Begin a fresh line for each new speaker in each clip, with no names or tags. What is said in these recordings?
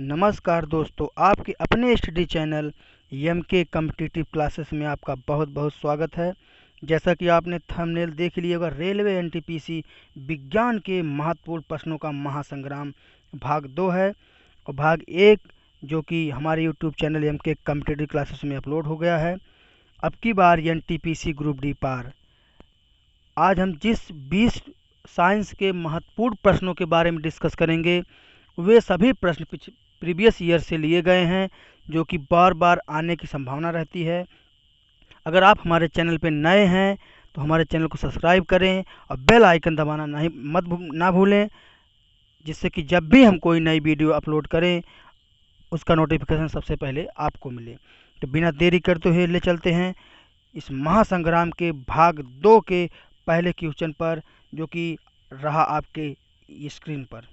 नमस्कार दोस्तों, आपके अपने study channel MK competitive classes में आपका बहुत बहुत स्वागत है। जैसा कि आपने थंबनेल देख लिया होगा, रेलवे एनटीपीसी विज्ञान के महत्वपूर्ण प्रश्नों का महासंग्राम भाग 2 है और भाग 1 जो कि हमारे YouTube channel MK competitive classes में अपलोड हो गया है। अब की बार एनटीपीसी ग्रुप डी पार। आज हम जिस 20 साइंस के महत्वपूर्ण प्रश्नों के बारे में डिस्कस करेंगे, वे सभी प्रश्न प्रीवियस ईयर से लिए गए हैं, जो कि बार बार आने की संभावना रहती है। अगर आप हमारे चैनल पर नए हैं तो हमारे चैनल को सब्सक्राइब करें और बेल आइकन दबाना ना भूलें, जिससे कि जब भी हम कोई नई वीडियो अपलोड करें उसका नोटिफिकेशन सबसे पहले आपको मिले। तो बिना देरी करते हुए ले चलते हैं इस महासंग्राम के भाग 2 के पहले क्वेश्चन पर, जो कि रहा आपके स्क्रीन पर।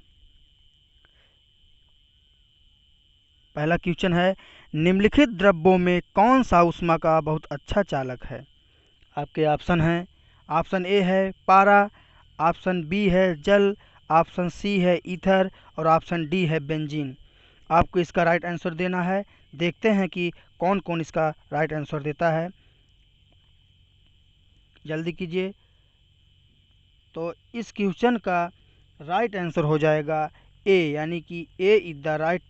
पहला क्वेश्चन है, निम्नलिखित द्रव्यों में कौन सा ऊष्मा का बहुत अच्छा चालक है। आपके ऑप्शन हैं, ऑप्शन ए है पारा, ऑप्शन बी है जल, ऑप्शन सी है ईथर और ऑप्शन डी है बेंजीन। आपको इसका राइट आंसर देना है। देखते हैं कि कौन कौन इसका राइट आंसर देता है, जल्दी कीजिए। तो इस क्वेश्चन का राइट आंसर हो जाएगा ए, यानी कि A is the right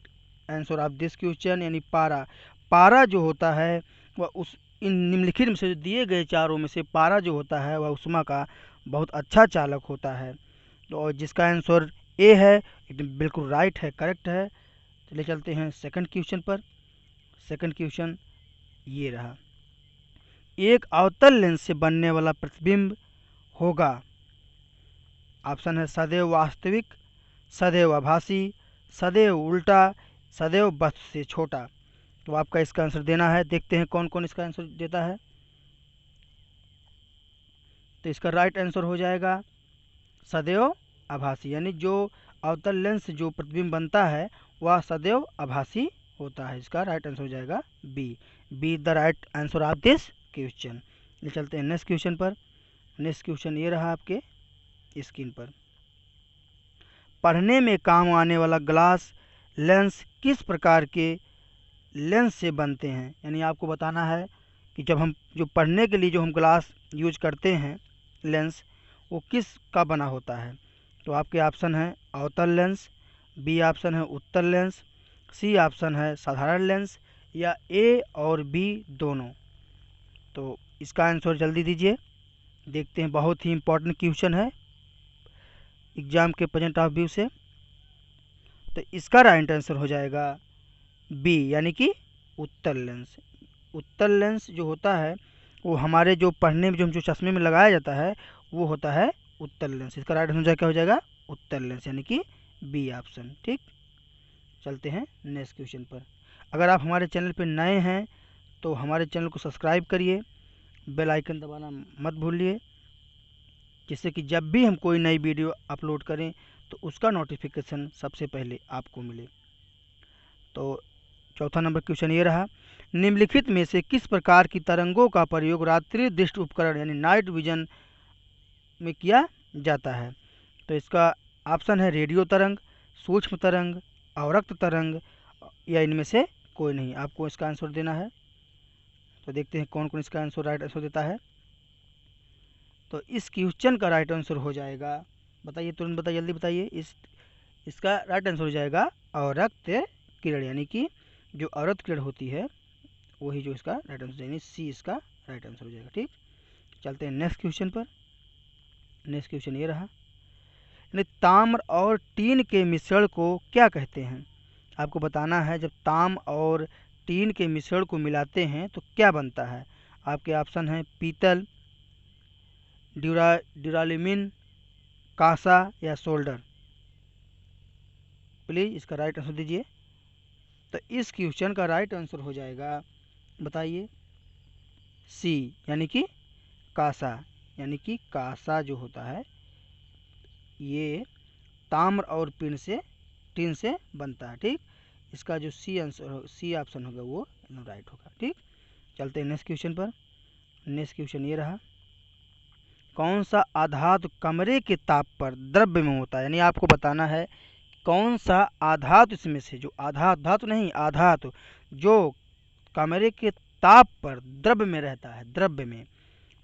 answer of this question, यानी पारा। पारा जो होता है वह उस इन निम्नलिखित में से दिए गए चारों में से पारा जो होता है वह ऊष्मा का बहुत अच्छा चालक होता है। तो जिसका आंसर ए है, एकदम बिल्कुल राइट है, करेक्ट है। चलिए चलते हैं सेकंड क्वेश्चन पर। सेकंड क्वेश्चन ये रहा, एक अवतल लेंस से बनने वाला प्रतिबिंब होगा। ऑप्शन है सदैव वास्तविक, सदैव आभासी, सदैव उल्टा, सदैव वस्तु से छोटा। तो आपका इसका आंसर देना है। देखते हैं कौन कौन इसका आंसर देता है। तो इसका राइट आंसर हो जाएगा सदैव आभासी, यानी जो अवतल लेंस से जो प्रतिबिंब बनता है वह सदैव आभासी होता है। इसका राइट आंसर हो जाएगा be the right answer of this question. ये चलते हैं नेक्स्ट क्वेश्चन पर। नेक्स्ट क्वेश्चन ये रहा आपके स्क्रीन पर, पढ़ने में काम आने वाला ग्लास लेंस किस प्रकार के लेंस से बनते हैं। यानी आपको बताना है कि जब हम जो पढ़ने के लिए जो हम ग्लास यूज करते हैं लेंस, वो किस का बना होता है। तो आपके ऑप्शन है अवतल लेंस, बी ऑप्शन है उत्तल लेंस, सी ऑप्शन है साधारण लेंस, या ए और बी दोनों। तो इसका आंसर जल्दी दीजिए। देखते हैं, बहुत ही इम्पोर्टेंट क्वेश्चन है एग्जाम के पॉइंट ऑफ व्यू से। तो इसका राइट आंसर हो जाएगा बी, यानी कि उत्तल लेंस। उत्तल लेंस जो होता है वो हमारे जो पढ़ने में जो चश्मे में लगाया जाता है वो होता है उत्तल लेंस। इसका राइट आंसर क्या हो जाएगा, उत्तल लेंस, यानी कि बी ऑप्शन। ठीक, चलते हैं नेक्स्ट क्वेश्चन पर। अगर आप हमारे चैनल पर नए हैं तो हमारे चैनल को सब्सक्राइब करिए, बेल आइकन दबाना मत भूलिए, जिससे कि जब भी हम कोई नई वीडियो अपलोड करें तो उसका नोटिफिकेशन सबसे पहले आपको मिले। तो चौथा नंबर क्वेश्चन ये रहा, निम्नलिखित में से किस प्रकार की तरंगों का प्रयोग रात्रि दृष्टि उपकरण यानी नाइट विजन में किया जाता है। तो इसका ऑप्शन है रेडियो तरंग, सूक्ष्म तरंग, अवरक्त तरंग, या इनमें से कोई नहीं। आपको इसका आंसर देना है। तो देखते हैं कौन कौन इसका आंसर राइट आंसर देता है। तो इस क्वेश्चन का राइट आंसर हो जाएगा, बताइए तुरंत बताइए, जल्दी बताइए। इसका राइट आंसर हो जाएगा अवरक्त किरण, यानी कि जो अवरक्त किरण होती है वही जो इसका राइट आंसर, यानी सी इसका राइट आंसर हो जाएगा। ठीक, चलते हैं नेक्स्ट क्वेश्चन पर। नेक्स्ट क्वेश्चन ये रहा, यानी ताम्र और टीन के मिश्रण को क्या कहते हैं। आपको बताना है जब ताम्र और टीन के मिश्रण को मिलाते हैं तो क्या बनता है। आपके ऑप्शन है पीतल, ड्यूराल्यूमिन, कांसा या सोल्डर। प्लीज़ इसका राइट आंसर दीजिए। तो इस क्वेश्चन का राइट आंसर हो जाएगा, बताइए, सी, यानी कि कांसा। यानी कि कांसा जो होता है ये ताम्र और टीन से बनता है। ठीक, इसका जो सी आंसर सी ऑप्शन होगा वो राइट होगा। ठीक, चलते हैं नेक्स्ट क्वेश्चन पर। नेक्स्ट क्वेश्चन ये रहा, कौन सा आधातु कमरे के ताप पर द्रव्य में होता है। यानी आपको बताना है कौन सा आधातु इसमें से, जो धातु नहीं आधातु, जो कमरे के ताप पर द्रव्य में रहता है, द्रव्य में।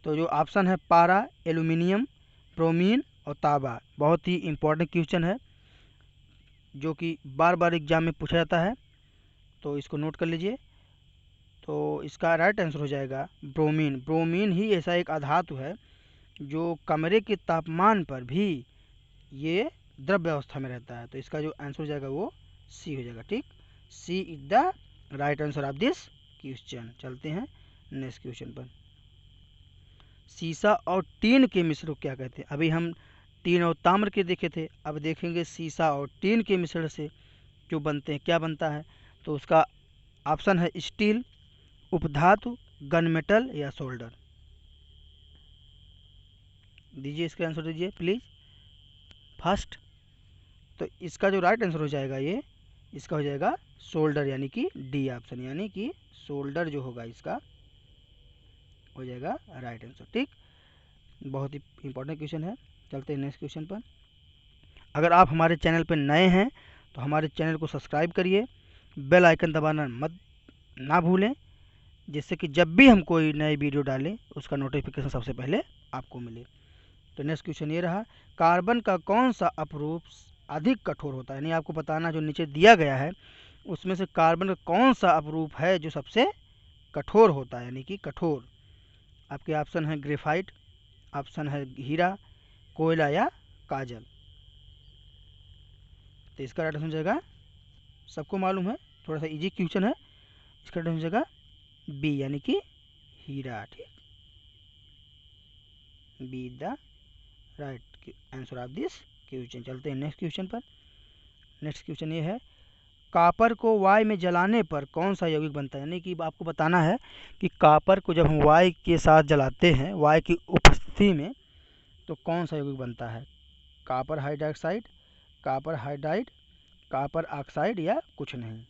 तो जो ऑप्शन है पारा, एल्यूमिनियम, ब्रोमीन और तांबा। बहुत ही इम्पोर्टेंट क्वेश्चन है जो कि बार बार एग्जाम में पूछा जाता है, तो इसको नोट कर लीजिए। तो इसका राइट आंसर हो जाएगा ब्रोमीन। ब्रोमीन ही ऐसा एक अधातु है जो कमरे के तापमान पर भी ये द्रव्य अवस्था में रहता है। तो इसका जो आंसर हो जाएगा वो सी हो जाएगा। ठीक, C is the right answer of this question. चलते हैं नेक्स्ट क्वेश्चन पर। सीसा और टीन के मिश्रण को क्या कहते हैं? अभी हम टीन और ताम्र के देखे थे, अब देखेंगे सीसा और टीन के मिश्रण से जो बनते हैं क्या बनता है। तो उसका ऑप्शन है स्टील, उपधातु, गन मेटल या सोल्डर। दीजिए इसका आंसर दीजिए प्लीज फर्स्ट। तो इसका जो राइट आंसर हो जाएगा ये, इसका हो जाएगा सोल्डर, यानी कि डी ऑप्शन, यानी कि सोल्डर जो होगा इसका हो जाएगा राइट आंसर। ठीक, बहुत ही इंपॉर्टेंट क्वेश्चन है। चलते हैं नेक्स्ट क्वेश्चन पर। अगर आप हमारे चैनल पर नए हैं तो हमारे चैनल को सब्सक्राइब करिए, बेल आइकन दबाना ना भूलें, जिससे कि जब भी हम कोई नई वीडियो डालें उसका नोटिफिकेशन सबसे पहले आपको मिले। तो नेक्स्ट क्वेश्चन ये रहा, कार्बन का कौन सा अपरूप अधिक कठोर होता है? यानी आपको बताना जो नीचे दिया गया है उसमें से कार्बन का कौन सा अपरूप है जो सबसे कठोर होता है, यानी कि कठोर। आपके ऑप्शन है ग्रेफाइट, ऑप्शन है हीरा, कोयला या काजल। तो इसका राइट आंसर हो जाएगा, सबको मालूम है, थोड़ा सा इजी क्वेश्चन है, इसका राइट आंसर हो जाएगा बी, यानी कि हीरा। ठीक, be the right answer of this question. चलते हैं नेक्स्ट क्वेश्चन पर। नेक्स्ट क्वेश्चन ये है, कॉपर को वाई में जलाने पर कौन सा यौगिक बनता है? यानी कि आपको बताना है कि कॉपर को जब हम वाई के साथ जलाते हैं, वाई की उपस्थिति में, तो कौन सा यौगिक बनता है? Copper hydroxide, copper hydride, copper oxide या कुछ नहीं?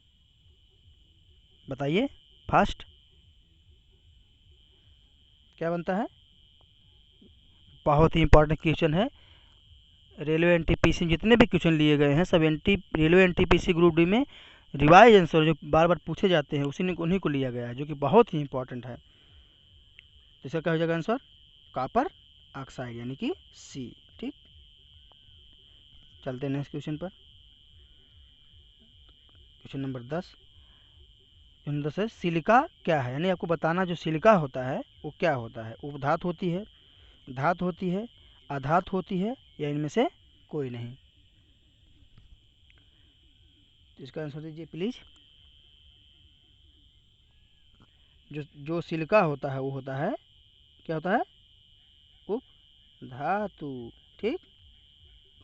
बताइए फास्ट, क्या बनता है? बहुत ही इंपॉर्टेंट क्वेश्चन है। रेलवे एनटीपीसी जितने भी क्वेश्चन लिए गए हैं सब रेलवे एनटीपीसी ग्रुप डी में रिवाइज आंसर जो बार बार पूछे जाते हैं उन्हीं को लिया गया है, जो कि बहुत ही इंपॉर्टेंट है। तो इसका क्या हो जाएगा आंसर? कॉपर ऑक्साइड, यानी कि सी। ठीक, चलते हैं नेक्स्ट क्वेश्चन पर। Question number 10। क्वेश्चन 10 है, सिलिका क्या है? यानी आपको बताना जो सिलिका होता है वो क्या होता है। उपधातु होती है, धातु होती है, अधातु होती है या इनमें से कोई नहीं? तो इसका आंसर दीजिए प्लीज। जो सिलिका होता है वो होता है, क्या होता है? उपधातु। ठीक,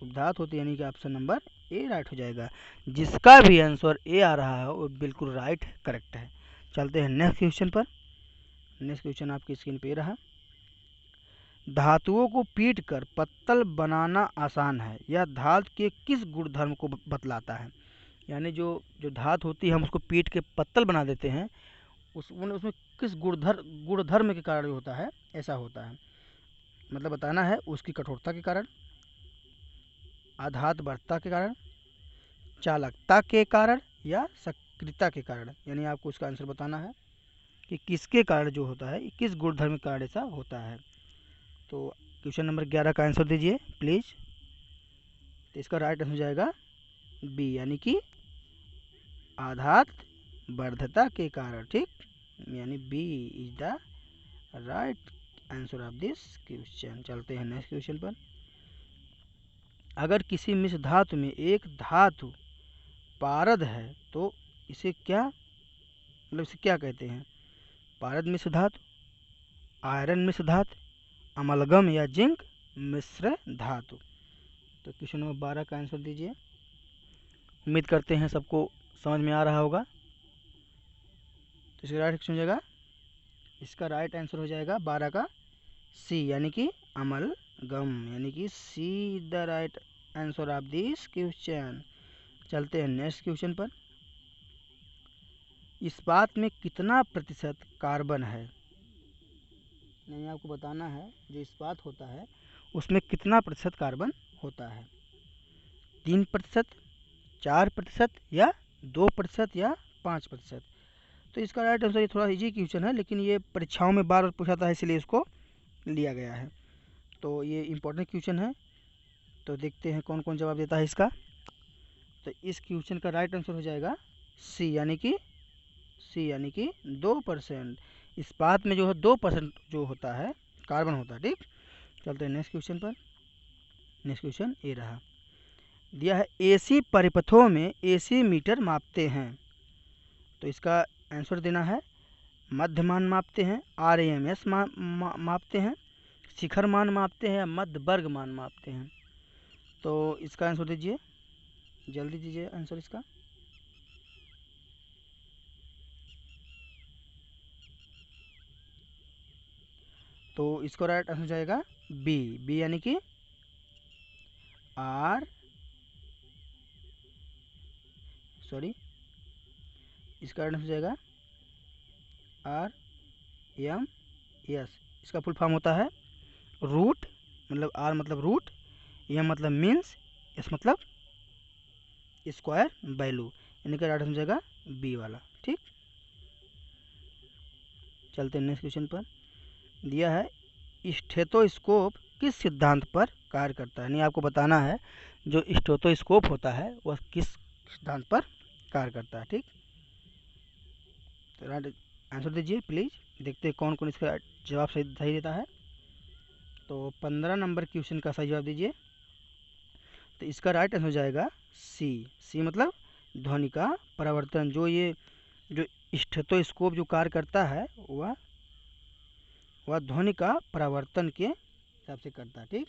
उपधातु होती है, यानी कि ऑप्शन नंबर ए राइट हो जाएगा। जिसका भी आंसर ए आ रहा है वो बिल्कुल राइट करेक्ट है। चलते हैं नेक्स्ट क्वेश्चन पर। नेक्स्ट क्वेश्चन आपकी स्क्रीन पे रहा, धातुओं को पीट कर पत्तल बनाना आसान है, यह धातु के किस गुणधर्म को बतलाता है? यानी जो जो धातु होती है हम उसको पीट के पत्तल बना देते हैं, उसमें किस गुणधर्म के कारण होता है, ऐसा होता है। मतलब बताना है उसकी कठोरता के कारण, आधात बढ़ता के कारण, चालकता के कारण या सक्रियता के कारण। यानी आपको उसका आंसर बताना है कि किसके कारण जो होता है, किस गुणधर्म के कारण ऐसा होता है। तो क्वेश्चन नंबर 11 का आंसर दीजिए प्लीज। तो इसका राइट आंसर हो जाएगा बी, यानी कि आधात वर्धता के कारण। ठीक, यानी B is the right answer of this question. चलते हैं नेक्स्ट क्वेश्चन पर। अगर किसी मिश्र धातु में एक धातु पारद है तो इसे क्या, मतलब इसे क्या कहते हैं? पारद मिश्र धातु, आयरन मिश्र धातु, अमलगम या जिंक मिश्र धातु। तो क्वेश्चन नंबर 12 का आंसर दीजिए। उम्मीद करते हैं सबको समझ में आ रहा होगा। तो इसका राइट आंसर हो जाएगा, इसका राइट आंसर हो जाएगा 12 का सी, यानी कि अमलगम, यानी कि see the right answer of this question. चलते हैं नेक्स्ट क्वेश्चन पर। इस्पात में कितना प्रतिशत कार्बन है? नहीं, आपको बताना है जो इस्पात होता है उसमें कितना प्रतिशत कार्बन होता है। 3%, 4% या 2% या 5%। तो इसका राइट आंसर, ये थोड़ा इजी क्वेश्चन है लेकिन ये परीक्षाओं में बार बार पूछा था इसलिए इसको लिया गया है। तो ये इम्पोर्टेंट क्वेश्चन है। तो देखते हैं कौन कौन जवाब देता है इसका। तो इस क्वेश्चन का राइट आंसर हो जाएगा सी, यानी कि 2%। इस्पात में जो है 2% जो होता है कार्बन होता है। ठीक, चलते हैं नेक्स्ट क्वेश्चन पर। नेक्स्ट क्वेश्चन ये रहा, दिया है एसी परिपथों में एसी मीटर मापते हैं। तो इसका आंसर देना है मध्य मान मापते हैं, RMS मापते हैं, शिखर मान मापते हैं, मध्य वर्ग मान मापते हैं। तो इसका आंसर दीजिए, जल्दी दीजिए आंसर इसका। तो इसको राइट आंसर जाएगा बी यानी कि इसका राइट आंसर जाएगा RMS। इसका फुल फॉर्म होता है रूट, मतलब R मतलब रूट, M मतलब मीन्स, S मतलब स्क्वायर वैल्यू, यानी कि राइट आंसर जाएगा बी वाला। ठीक, चलते हैं नेक्स्ट क्वेश्चन पर। दिया है स्टेथोस्कोप किस सिद्धांत पर कार्य करता है, यानी आपको बताना है जो स्टेथोस्कोप होता है वह किस सिद्धांत पर कार्य करता है। ठीक, तो राइट आंसर दीजिए प्लीज़, देखते हैं कौन कौन इसका जवाब सही देता है। तो 15 नंबर क्वेश्चन का सही जवाब दीजिए। तो इसका राइट आंसर हो जाएगा सी मतलब ध्वनि का परावर्तन। जो स्टेथोस्कोप जो कार्य करता है वह ध्वनि का परावर्तन के हिसाब से करता है। ठीक,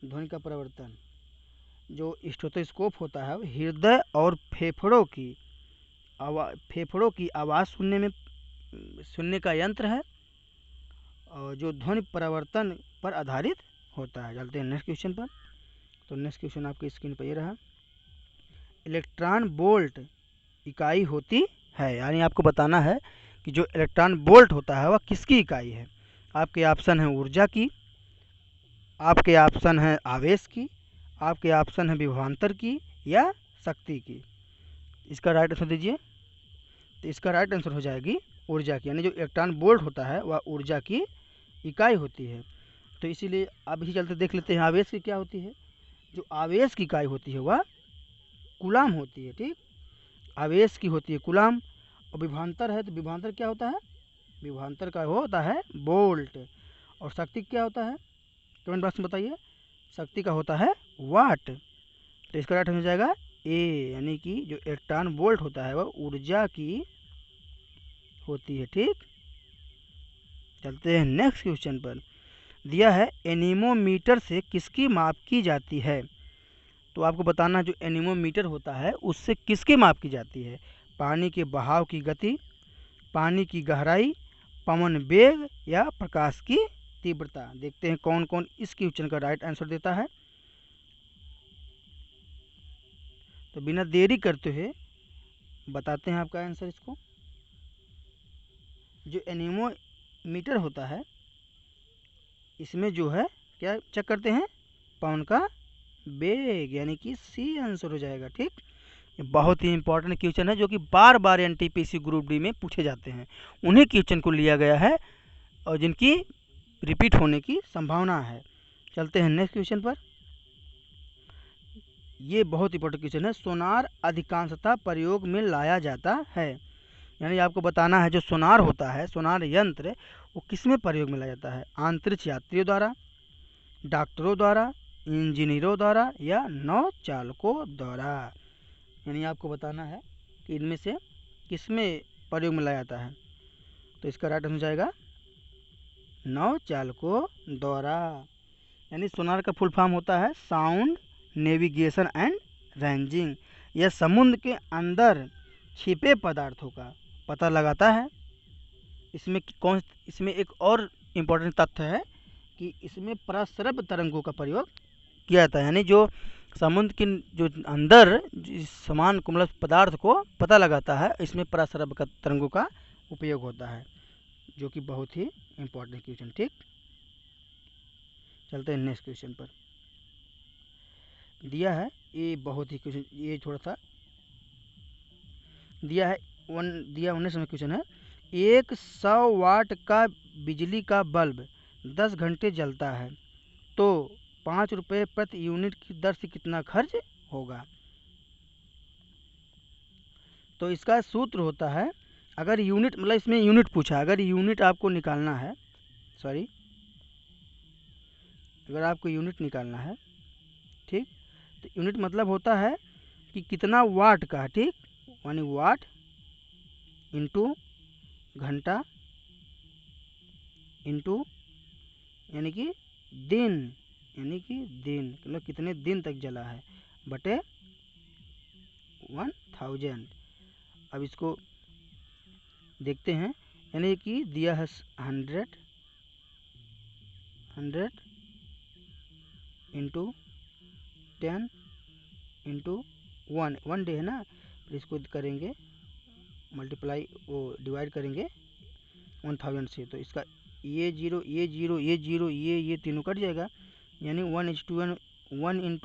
ध्वनि का परावर्तन, जो स्टेथोस्कोप होता है हृदय और फेफड़ों की आवाज़ सुनने का यंत्र है और जो ध्वनि परावर्तन पर आधारित होता है। चलते हैं नेक्स्ट क्वेश्चन पर। तो नेक्स्ट क्वेश्चन आपकी स्क्रीन पर ये रहा, इलेक्ट्रॉन वोल्ट इकाई होती है, यानी आपको बताना है कि जो इलेक्ट्रॉन वोल्ट होता है वह किसकी इकाई है। आपके ऑप्शन है ऊर्जा की, आपके ऑप्शन है आवेश की, आपके ऑप्शन है विभवांतर की या शक्ति की। इसका राइट आंसर दीजिए। तो इसका राइट आंसर हो जाएगी ऊर्जा की, यानी जो इलेक्ट्रॉन वोल्ट होता है वह ऊर्जा की इकाई होती है। तो इसीलिए अब इसी चलते देख लेते हैं आवेश की क्या होती है। जो आवेश की इकाई होती है वह कूलाम होती है। ठीक, आवेश की होती है कूलाम। और विभवांतर है तो विभवांतर क्या होता है, विभवांतर का होता है वोल्ट। और शक्ति क्या होता है, कमेंट बॉक्स में बताइए। शक्ति का होता है वाट। तो इसका राइट हो जाएगा ए, यानी कि जो इलेक्ट्रॉन वोल्ट होता है वह ऊर्जा की होती है। ठीक, चलते हैं नेक्स्ट क्वेश्चन पर। दिया है एनीमोमीटर से किसकी माप की जाती है। तो आपको बताना जो एनीमोमीटर होता है उससे किसकी माप की जाती है। पानी के बहाव की गति, पानी की गहराई, पवन वेग या प्रकाश की तीव्रता। देखते हैं कौन कौन इस क्वेश्चन का राइट आंसर देता है। तो बिना देरी करते हुए बताते हैं आपका आंसर इसको। जो एनीमोमीटर होता है इसमें जो है क्या चेक करते हैं, पवन का वेग, यानी कि सी आंसर हो जाएगा। ठीक, ये बहुत ही इंपॉर्टेंट क्वेश्चन है जो कि बार बार एनटीपीसी ग्रुप डी में पूछे जाते हैं। उन्हीं क्वेश्चन को लिया गया है और जिनकी रिपीट होने की संभावना है। चलते हैं नेक्स्ट क्वेश्चन पर। ये बहुत इंपॉर्टेंट क्वेश्चन है, सोनार अधिकांशतः प्रयोग में लाया जाता है, यानी आपको बताना है जो सोनार होता है, सोनार यंत्र, वो किस में प्रयोग में लाया जाता है। अंतरिक्ष यात्रियों द्वारा, डॉक्टरों द्वारा, इंजीनियरों द्वारा या नौ चालकों द्वारा। यानी आपको बताना है कि इनमें से किस में प्रयोग में लाया जाता है। तो इसका राइट आंसर जाएगा नौ चालकों द्वारा। यानी सोनार का फुल फॉर्म होता है साउंड नेविगेशन एंड रेंजिंग। यह समुद्र के अंदर छिपे पदार्थों का पता लगाता है। इसमें एक और इम्पोर्टेंट तथ्य है कि इसमें प्रस्रव तरंगों का प्रयोग किया जाता है, यानी जो समुद्र के जो अंदर समान कुमलक पदार्थ को पता लगाता है, इसमें प्रस्रव का तरंगों का उपयोग होता है, जो कि बहुत ही इम्पोर्टेंट क्वेश्चन। ठीक, चलते हैं नेक्स्ट क्वेश्चन पर। दिया है, ये बहुत ही क्वेश्चन, ये थोड़ा सा दिया है 19 में क्वेश्चन है। 100 वाट का बिजली का बल्ब 10 घंटे जलता है तो 5 रुपये प्रति यूनिट की दर से कितना खर्च होगा। तो इसका सूत्र होता है, अगर यूनिट मतलब इसमें यूनिट पूछा, अगर यूनिट आपको निकालना है, सॉरी अगर आपको यूनिट निकालना है, ठीक, तो यूनिट मतलब होता है कि कितना वाट का है, ठीक, यानी वाट इंटू घंटा इंटू यानी कि दिन, मतलब कितने दिन तक जला है बटे 1000। अब इसको देखते हैं, यानी कि दिया है 100 इंटू 10 इंटू 1 डे है ना, फिर इसको करेंगे मल्टीप्लाई, वो डिवाइड करेंगे 1000 से, तो इसका ये जीरो ये जीरो ये जीरो ये तीनों कट जाएगा, यानी 1 इंटू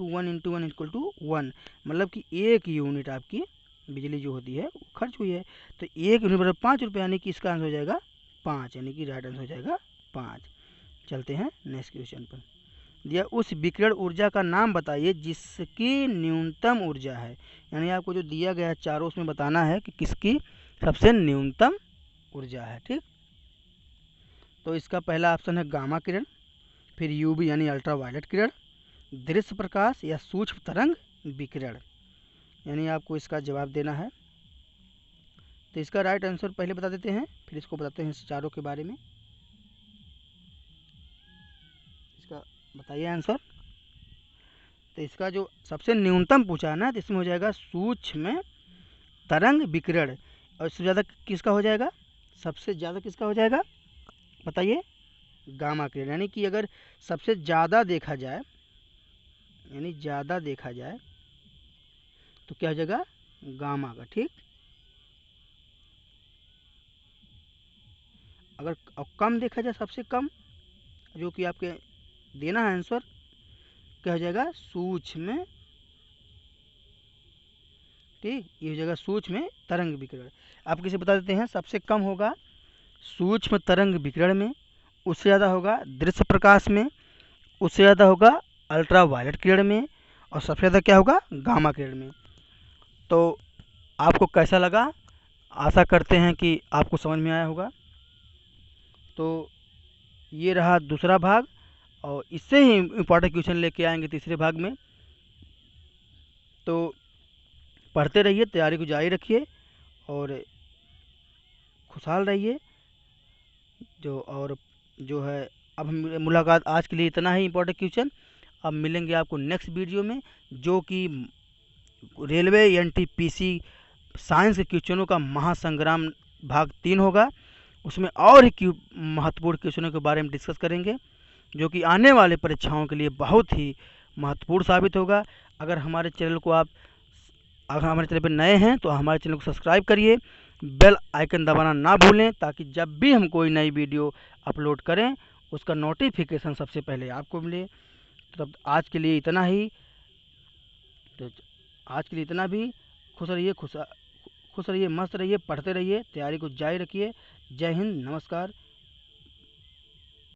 1 इक्वल टू 1, मतलब कि 1 यूनिट आपकी बिजली जो होती है वो खर्च हुई है। तो 1 यूनिट मतलब 5 रुपये, यानी कि इसका आंसर हो जाएगा 5, यानी कि राइट आंसर हो जाएगा 5। चलते हैं नेक्स्ट क्वेश्चन पर। दिया उस विकिरण ऊर्जा का नाम बताइए जिसकी न्यूनतम ऊर्जा है, यानी आपको जो दिया गया है चारों, उसमें बताना है कि किसकी सबसे न्यूनतम ऊर्जा है, ठीक। तो इसका पहला ऑप्शन है गामा किरण, फिर यूवी यानी अल्ट्रा वायलेट किरण, दृश्य प्रकाश या सूक्ष्म तरंग विकिरण, यानी आपको इसका जवाब देना है। तो इसका राइट आंसर पहले बता देते हैं, फिर इसको बताते हैं चारों के बारे में। इसका बताइए आंसर। तो इसका जो सबसे न्यूनतम पूछा है ना, तो इसमें हो जाएगा सूक्ष्म तरंग विकिरण, और इससे ज़्यादा किसका हो जाएगा, सबसे ज़्यादा किसका हो जाएगा बताइए, गामा किरण, यानी कि अगर सबसे ज़्यादा देखा जाए, यानी ज़्यादा देखा जाए तो क्या हो जाएगा, गामा का, ठीक। अगर कम देखा जाए, सबसे कम जो कि आपके देना है आंसर, क्या हो जाएगा, सूक्ष्म, ठीक, ये हो जाएगा सूक्ष्म तरंग विकिरण। आप किसे बता देते हैं, सबसे कम होगा सूक्ष्म तरंग विकिरण में, उससे ज़्यादा होगा दृश्य प्रकाश में, उससे ज़्यादा होगा अल्ट्रा वायलेट किरण में, और सबसे ज़्यादा क्या होगा, गामा किरण में। तो आपको कैसा लगा, आशा करते हैं कि आपको समझ में आया होगा। तो ये रहा दूसरा भाग, और इससे ही इम्पोर्टेंट क्वेश्चन लेके आएंगे तीसरे भाग में। तो पढ़ते रहिए, तैयारी को जारी रखिए और खुशहाल रहिए। जो है, अब हम मुलाकात आज के लिए इतना ही इम्पोर्टेंट क्वेश्चन। अब मिलेंगे आपको नेक्स्ट वीडियो में, जो कि रेलवे एनटीपीसी साइंस के क्वेश्चनों का महासंग्राम भाग 3 होगा। उसमें और ही महत्वपूर्ण क्वेश्चनों के बारे में डिस्कस करेंगे, जो कि आने वाले परीक्षाओं के लिए बहुत ही महत्वपूर्ण साबित होगा। अगर हमारे चैनल पर नए हैं तो हमारे चैनल को सब्सक्राइब करिए, बेल आइकन दबाना ना भूलें, ताकि जब भी हम कोई नई वीडियो अपलोड करें उसका नोटिफिकेशन सबसे पहले आपको मिले। तब आज के लिए इतना ही। तो आज के लिए इतना भी। खुश रहिए, मस्त रहिए, पढ़ते रहिए, तैयारी को जारी रखिए। जय हिंद, नमस्कार।